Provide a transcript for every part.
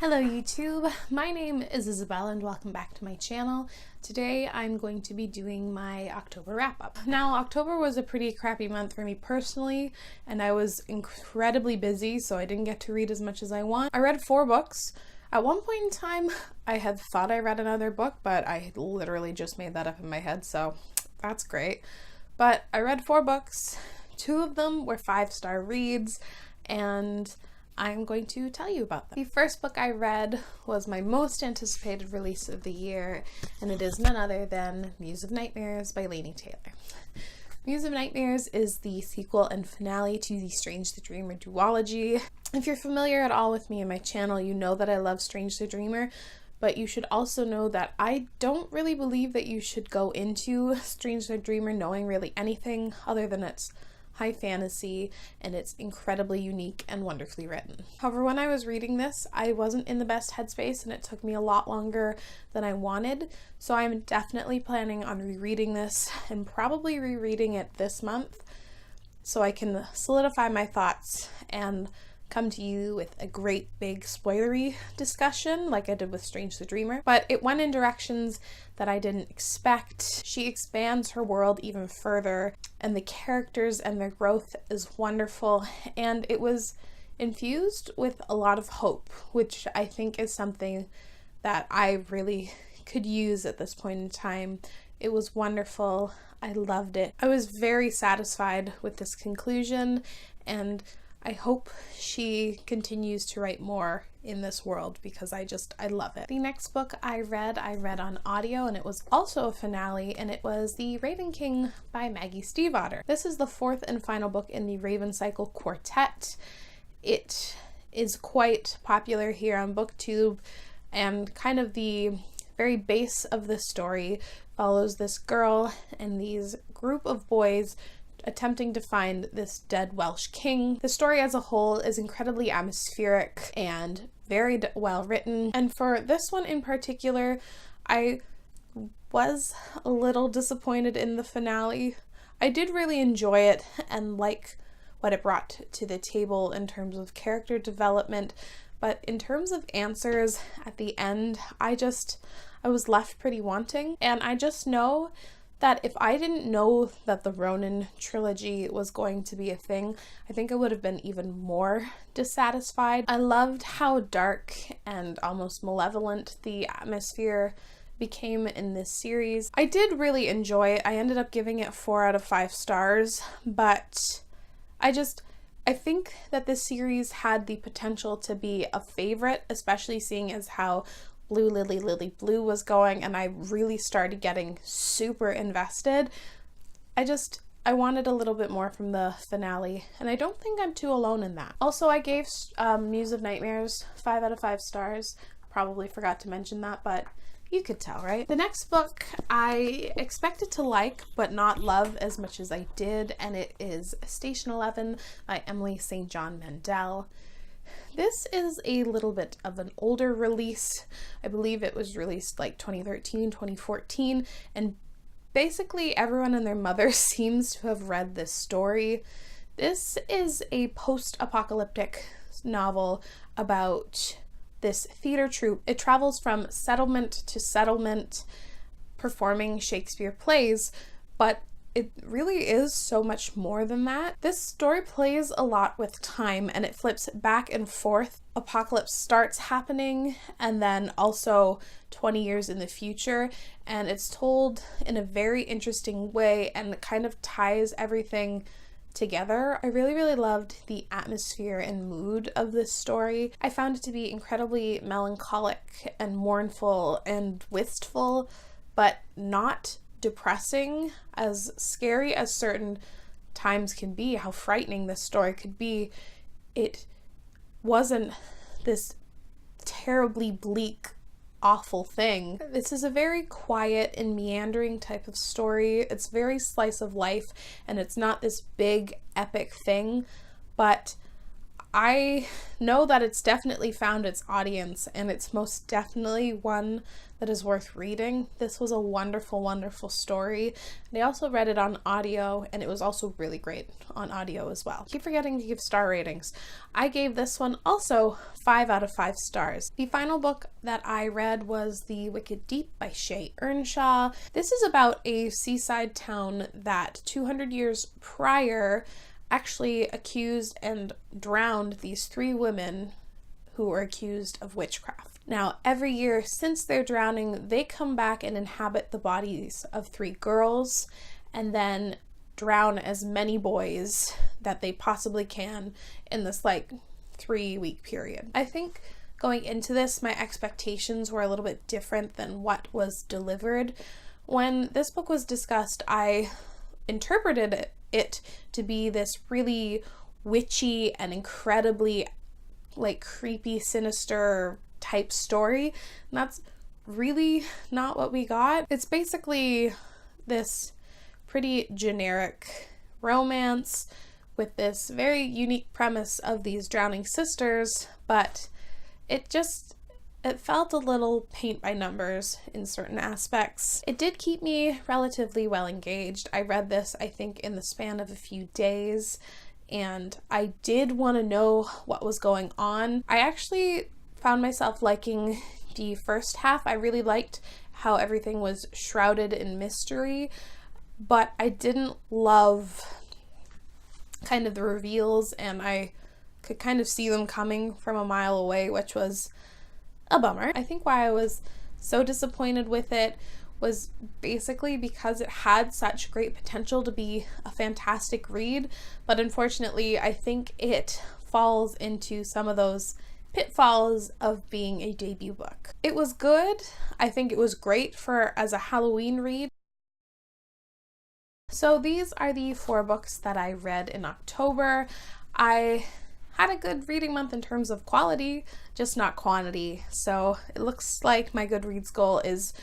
Hello YouTube, my name is Isabel and welcome back to my channel. Today I'm going to be doing my October wrap-up. Now October was a pretty crappy month for me personally and I was incredibly busy, so I didn't get to read as much as I want. I read 4 books. At one point in time I had thought I read another book, but I literally just made that up in my head, so that's great. But I read 4 books, 2 of them were 5-star reads, and I'm going to tell you about them. The first book I read was my most anticipated release of the year, and it is none other than Muse of Nightmares by Laini Taylor. Muse of Nightmares is the sequel and finale to the Strange the Dreamer duology. If you're familiar at all with me and my channel, you know that I love Strange the Dreamer, but you should also know that I don't really believe that you should go into Strange the Dreamer knowing really anything other than it's high fantasy and it's incredibly unique and wonderfully written. However, when I was reading this, I wasn't in the best headspace and it took me a lot longer than I wanted, so I'm definitely planning on rereading this and probably rereading it this month so I can solidify my thoughts and come to you with a great big spoilery discussion like I did with Strange the Dreamer. But it went in directions that I didn't expect. She expands her world even further, and the characters and their growth is wonderful, and it was infused with a lot of hope, which I think is something that I really could use at this point in time. It was wonderful. I loved it. I was very satisfied with this conclusion, and I hope she continues to write more in this world because I love it. The next book I read on audio, and it was also a finale, and it was The Raven King by Maggie Stiefvater. This is the 4th and final book in the Raven Cycle Quartet. It is quite popular here on BookTube, and kind of the very base of the story follows this girl and these group of boys attempting to find this dead Welsh king. The story as a whole is incredibly atmospheric and very well written, and for this one in particular, I was a little disappointed in the finale. I did really enjoy it and like what it brought to the table in terms of character development, but in terms of answers at the end, I was left pretty wanting, and I just know that if I didn't know that the Ronin trilogy was going to be a thing, I think I would have been even more dissatisfied. I loved how dark and almost malevolent the atmosphere became in this series. I did really enjoy it. I ended up giving it 4 out of 5 stars, but I think that this series had the potential to be a favorite, especially seeing as how Blue Lily Lily Blue was going, and I really started getting super invested. I wanted a little bit more from the finale, and I don't think I'm too alone in that. Also, I gave Muse of Nightmares 5 out of 5 stars. Probably forgot to mention that, but you could tell, right? The next book I expected to like, but not love as much as I did, and it is Station 11 by Emily St. John Mandel. This is a little bit of an older release. I believe it was released like 2013, 2014, and basically everyone and their mother seems to have read this story. This is a post-apocalyptic novel about this theater troupe. It travels from settlement to settlement performing Shakespeare plays, but it really is so much more than that. This story plays a lot with time, and it flips back and forth. Apocalypse starts happening and then also 20 years in the future, and it's told in a very interesting way and kind of ties everything together. I really loved the atmosphere and mood of this story. I found it to be incredibly melancholic and mournful and wistful, but not depressing. As scary as certain times can be, how frightening this story could be, it wasn't this terribly bleak, awful thing. This is a very quiet and meandering type of story. It's very slice of life, and it's not this big epic thing, but I know that it's definitely found its audience, and it's most definitely one that is worth reading. This was a wonderful, wonderful story. And I also read it on audio, and it was also really great on audio as well. I keep forgetting to give star ratings. I gave this one also 5 out of 5 stars. The final book that I read was The Wicked Deep by Shay Earnshaw. This is about a seaside town that 200 years prior actually accused and drowned these 3 women who were accused of witchcraft. Now, every year since their drowning, they come back and inhabit the bodies of 3 girls and then drown as many boys that they possibly can in this like 3-week period. I think going into this, my expectations were a little bit different than what was delivered. When this book was discussed, I interpreted it to be this really witchy and incredibly like creepy, sinister type story. And that's really not what we got. It's basically this pretty generic romance with this very unique premise of these drowning sisters, but it felt a little paint by numbers in certain aspects. It did keep me relatively well engaged. I read this, I think, in the span of a few days, and I did want to know what was going on. I actually found myself liking the first half. I really liked how everything was shrouded in mystery, but I didn't love kind of the reveals, and I could kind of see them coming from a mile away, which was a bummer. I think why I was so disappointed with it was basically because it had such great potential to be a fantastic read, but unfortunately I think it falls into some of those pitfalls of being a debut book. It was good. I think it was great as a Halloween read. So these are the 4 books that I read in October. I had a good reading month in terms of quality, just not quantity. So it looks like my Goodreads goal is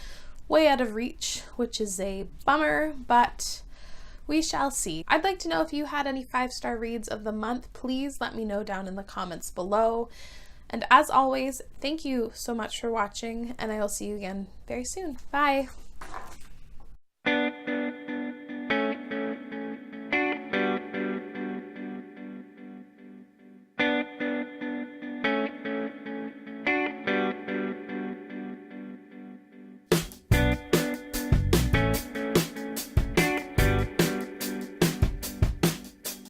way out of reach, which is a bummer, but we shall see. I'd like to know if you had any 5-star reads of the month. Please let me know down in the comments below. And as always, thank you so much for watching, and I will see you again very soon. Bye!